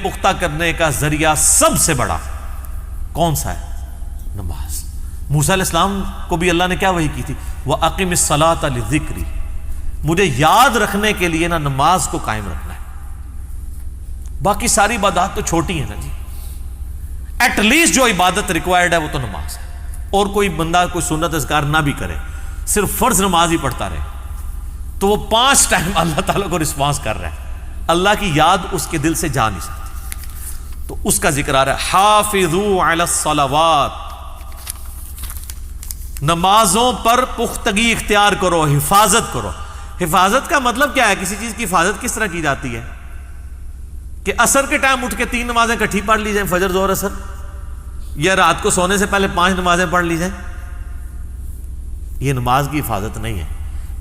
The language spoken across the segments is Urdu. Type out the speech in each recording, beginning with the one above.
پختہ کرنے کا ذریعہ سب سے بڑا کون سا ہے؟ نماز۔ موسیٰ علیہ السلام کو بھی اللہ نے کیا وحی کی تھی؟ وَأَقِمِ الصَّلَاةَ لِذِكْرِي، مجھے یاد رکھنے کے لیے نا نماز کو قائم رکھنا ہے۔ باقی ساری عبادات تو چھوٹی ہیں نا جی، ایٹ لیسٹ جو عبادت ریکوائرڈ ہے وہ تو نماز ہے۔ اور کوئی بندہ کوئی سنت اذکار نہ بھی کرے، صرف فرض نماز ہی پڑھتا رہے، تو وہ 5 ٹائم اللہ تعالیٰ کو رسپانس کر رہا ہے۔ اللہ کی یاد اس کے دل سے جا نہیں سکتی، تو اس کا ذکر آ رہا ہے حافظوا علی الصلوات، نمازوں پر پختگی اختیار کرو، حفاظت کرو۔ حفاظت کا مطلب کیا ہے؟ کسی چیز کی حفاظت کس طرح کی جاتی ہے؟ کہ عصر کے ٹائم اٹھ کے 3 نمازیں کٹھی پڑھ لی جائیں، فجر ظہر عصر، یا رات کو سونے سے پہلے 5 نمازیں پڑھ لی جائیں؟ یہ نماز کی حفاظت نہیں ہے۔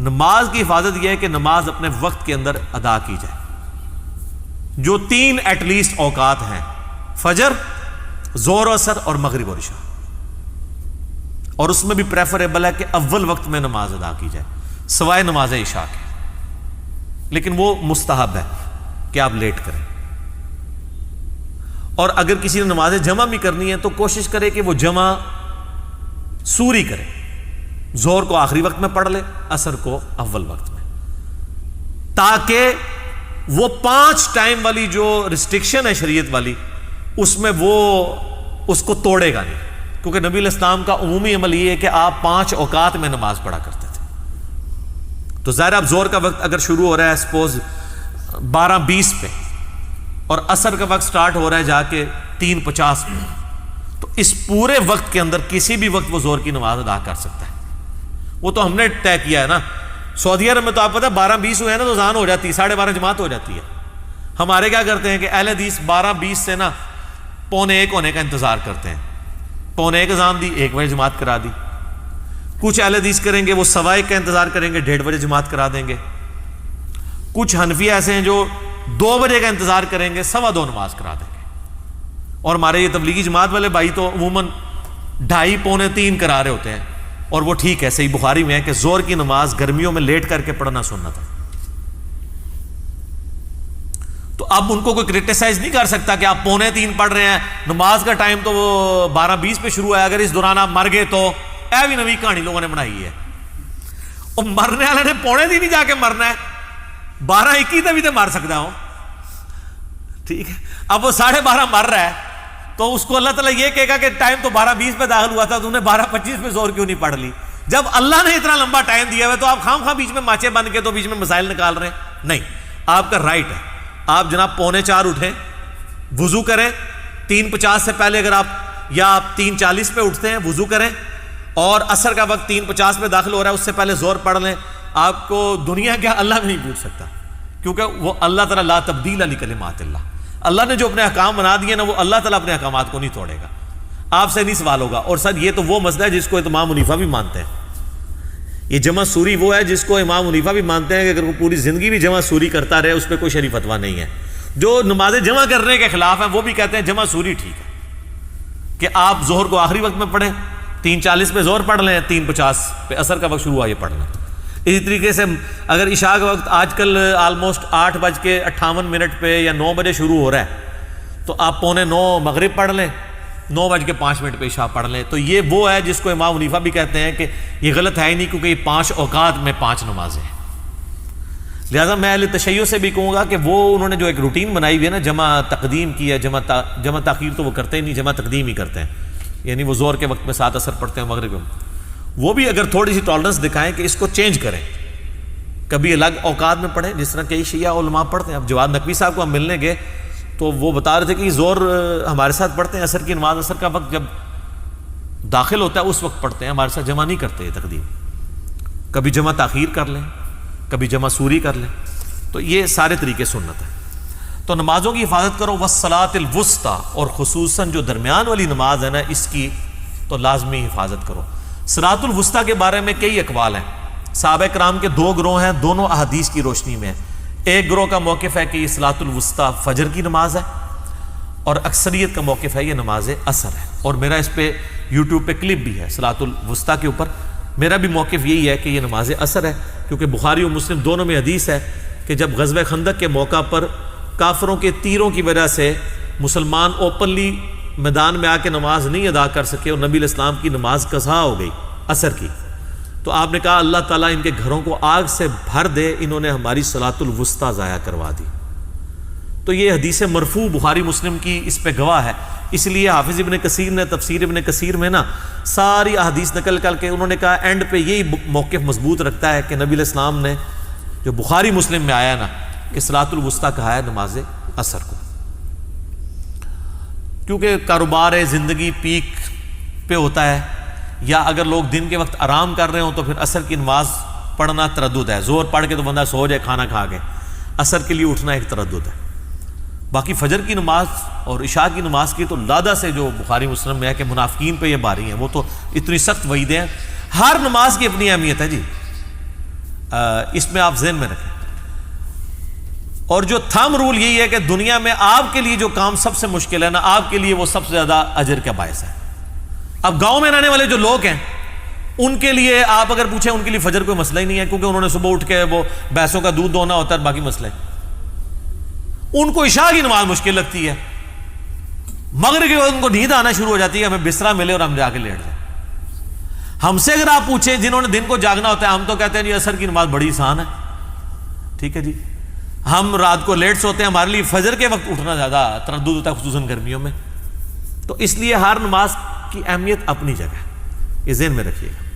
نماز کی حفاظت یہ ہے کہ نماز اپنے وقت کے اندر ادا کی جائے، جو 3 ایٹ لیسٹ اوقات ہیں، فجر، ظہر و عصر اور مغرب اور عشاء، اور اس میں بھی پریفریبل ہے کہ اول وقت میں نماز ادا کی جائے سوائے نماز عشاء کے، لیکن وہ مستحب ہے کہ آپ لیٹ کریں۔ اور اگر کسی نے نماز جمع بھی کرنی ہے تو کوشش کرے کہ وہ جمع سوری کرے، ظہر کو آخری وقت میں پڑھ لے، عصر کو اول وقت میں، تاکہ وہ 5 ٹائم والی جو ریسٹرکشن ہے شریعت والی، اس میں وہ اس کو توڑے گا نہیں، کیونکہ نبی علیہ السلام کا عمومی عمل یہ ہے کہ آپ 5 اوقات میں نماز پڑھا کرتے تھے۔ تو ظاہر اب ظہر کا وقت اگر شروع ہو رہا ہے سپوز 12:20 پہ، اور عصر کا وقت سٹارٹ ہو رہا ہے جا کے 3:50 پہ، تو اس پورے وقت کے اندر کسی بھی وقت وہ ظہر کی نماز ادا کر سکتا ہے۔ وہ تو ہم نے طے کیا ہے نا، سعودی عرب میں تو آپ پتہ 12:20 ہوئے ہیں نا تو اذان ہو جاتی ہے، 12:30 جماعت ہو جاتی ہے۔ ہمارے کیا کرتے ہیں کہ اہل حدیث 12:20 سے نا 12:45 ہونے کا انتظار کرتے ہیں، 12:45 اذان دی، 1 بجے جماعت کرا دی۔ کچھ اہل حدیث کریں گے وہ 1:15 کا انتظار کریں گے، 1:30 بجے جماعت کرا دیں گے۔ کچھ حنفی ایسے ہیں جو 2 بجے کا انتظار کریں گے، 2:15 نماز کرا دیں گے۔ اور ہمارے یہ تبلیغی جماعت والے بھائی تو عموماً 2:30 پونے 3 کرا رہے ہوتے ہیں، اور وہ ٹھیک ہے، صحیح بخاری میں ہے کہ ظہر کی نماز گرمیوں میں لیٹ کر کے پڑھنا سنت ہے۔ تو اب ان کو کوئی کرٹیسائز نہیں کر سکتا کہ آپ 2:45 پڑھ رہے ہیں، نماز کا ٹائم تو وہ 12:20 پہ شروع ہے، اگر اس دوران آپ مر گئے تو اے بھی نوی کہانی لوگوں نے بنائی ہے۔ اور مرنے والے نے 2:45 جا کے مرنا ہے، 12:21 بھی تو مر سکتا ہوں، ٹھیک ہے۔ اب وہ 12:30 مر رہا ہے تو اس کو اللہ تعالیٰ یہ کہے گا کہ ٹائم تو 12:20 پہ داخل ہوا تھا، تو انہیں 12:25 پہ ظہر کیوں نہیں پڑھ لی؟ جب اللہ نے اتنا لمبا ٹائم دیا ہے تو آپ خام خواہ بیچ میں ماچے بن کے تو بیچ میں مسائل نکال رہے ہیں؟ نہیں، آپ کا رائٹ ہے، آپ جناب 3:45 اٹھیں، وضو کریں، 3:50 سے پہلے اگر آپ، یا آپ 3:40 پہ اٹھتے ہیں وضو کریں، اور عصر کا وقت 3:50 پہ داخل ہو رہا ہے، اس سے پہلے ظہر پڑھ لیں۔ آپ کو دنیا کیا اللہ بھی نہیں پوچھ سکتا، کیونکہ وہ اللہ تعالیٰ لا تبدیل لکلمات اللہ، اللہ نے جو اپنے احکام بنا دیے نا، وہ اللہ تعالیٰ اپنے احکامات کو نہیں توڑے گا، آپ سے نہیں سوال ہوگا۔ اور سر یہ تو وہ مسئلہ ہے جس کو امام حنیفہ بھی مانتے ہیں، یہ جمع سوری وہ ہے جس کو امام حنیفہ بھی مانتے ہیں کہ اگر وہ پوری زندگی بھی جمع سوری کرتا رہے اس پہ کوئی شرعی فتویٰ نہیں ہے۔ جو نماز جمع کرنے کے خلاف ہیں وہ بھی کہتے ہیں جمع سوری ٹھیک ہے، کہ آپ ظہر کو آخری وقت میں پڑھیں، 3:40 پہ ظہر پڑھ لیں، 3:50 پہ عصر کا وقت شروع ہوا یہ پڑھ لیں۔ اسی طریقے سے اگر عشاء کا وقت آج کل آلموسٹ 8:58 پہ یا 9 بجے شروع ہو رہا ہے، تو آپ 8:45 مغرب پڑھ لیں، 9:05 پہ عشاء پڑھ لیں۔ تو یہ وہ ہے جس کو امام حنیفہ بھی کہتے ہیں کہ یہ غلط ہے ہی نہیں، کیونکہ یہ 5 اوقات میں 5 نمازیں ہیں۔ لہٰذا میں اہل تشیع سے بھی کہوں گا کہ وہ انہوں نے جو ایک روٹین بنائی ہوئی ہے نا، جمع تقدیم کی ہے، جمع تاخیر تو وہ کرتے ہی نہیں، جمع تقدیم ہی کرتے ہیں، یعنی وہ ظہر کے وقت میں 7 عصر پڑھتے ہیں، مغرب میں، وہ بھی اگر تھوڑی سی ٹالرنس دکھائیں کہ اس کو چینج کریں، کبھی الگ اوقات میں پڑھیں، جس طرح کئی شیعہ علماء پڑھتے ہیں۔ اب جواد نقوی صاحب کو ہم ملنے گئے تو وہ بتا رہے تھے کہ ظہر ہمارے ساتھ پڑھتے ہیں، عصر کی نماز عصر کا وقت جب داخل ہوتا ہے اس وقت پڑھتے ہیں، ہمارے ساتھ جمع نہیں کرتے تقدیم، کبھی جمع تاخیر کر لیں، کبھی جمع سوری کر لیں، تو یہ سارے طریقے سنت ہے۔ تو نمازوں کی حفاظت کرو، والصلاۃ الوسطیٰ، اور خصوصاً جو درمیان والی نماز ہے نا اس کی تو لازمی حفاظت کرو۔ صراط الوسطیٰ کے بارے میں کئی اقوال ہیں، صحابہ کرام کے 2 گروہ ہیں، دونوں احادیث کی روشنی میں ہیں۔ ایک گروہ کا موقف ہے کہ یہ صلاۃ الوسطیٰ فجر کی نماز ہے، اور اکثریت کا موقف ہے یہ نماز عصر ہے، اور میرا اس پہ یوٹیوب پہ کلپ بھی ہے صلاۃ الوسطیٰ کے اوپر۔ میرا بھی موقف یہی ہے کہ یہ نماز عصر ہے، کیونکہ بخاری اور مسلم دونوں میں حدیث ہے کہ جب غزوہ خندق کے موقع پر کافروں کے تیروں کی وجہ سے مسلمان اوپنلی میدان میں آ کے نماز نہیں ادا کر سکے اور نبی علیہ السلام کی نماز قضا ہو گئی عصر کی، تو آپ نے کہا اللہ تعالیٰ ان کے گھروں کو آگ سے بھر دے، انہوں نے ہماری صلاۃ الوسطیٰ ضائع کروا دی۔ تو یہ حدیث مرفوع بخاری مسلم کی اس پہ گواہ ہے۔ اس لیے حافظ ابن کثیر نے تفسیر ابن کثیر میں نا ساری احادیث نقل کر کے انہوں نے کہا اینڈ پہ یہی موقف مضبوط رکھتا ہے کہ نبی علیہ السلام نے جو بخاری مسلم میں آیا نا کہ صلاۃ الوسطیٰ کہا ہے نماز عصر کو، کیونکہ کاروبار زندگی پیک پہ ہوتا ہے، یا اگر لوگ دن کے وقت آرام کر رہے ہوں تو پھر عصر کی نماز پڑھنا تردد ہے، زور پڑھ کے تو بندہ سو جائے کھانا کھا کے، عصر کے لیے اٹھنا ایک تردد ہے۔ باقی فجر کی نماز اور عشاء کی نماز کی تو لادہ سے جو بخاری مسلم میں ہے کہ منافقین پہ یہ باری ہیں، وہ تو اتنی سخت وعیدیں ہیں۔ ہر نماز کی اپنی اہمیت ہے جی، اس میں آپ ذہن میں رکھیں۔ اور جو تھم رول یہی ہے کہ دنیا میں آپ کے لیے جو کام سب سے مشکل ہے نا، آپ کے لیے وہ سب سے زیادہ اجر کا باعث ہے۔ اب گاؤں میں رہنے والے جو لوگ ہیں ان کے لیے آپ اگر پوچھیں، ان کے لیے فجر کوئی مسئلہ ہی نہیں ہے، کیونکہ انہوں نے صبح اٹھ کے وہ بھینسوں کا دودھ دھونا ہوتا ہے، باقی مسئلے ان کو عشاء کی نماز مشکل لگتی ہے، مغرب کے وقت ان کو نیند آنا شروع ہو جاتی ہے، ہمیں بسترا ملے اور ہم جا کے لیٹ جائیں۔ ہم سے اگر آپ پوچھیں جنہوں نے دن کو جاگنا ہوتا ہے، ہم تو کہتے ہیں جی عصر کی نماز بڑی آسان ہے، ٹھیک ہے جی۔ ہم رات کو لیٹ سوتے ہیں، ہمارے لیے فجر کے وقت اٹھنا زیادہ تردد ہوتا ہے، خصوصاً گرمیوں میں۔ تو اس لیے ہر نماز کی اہمیت اپنی جگہ ہے، یہ ذہن میں رکھیے گا۔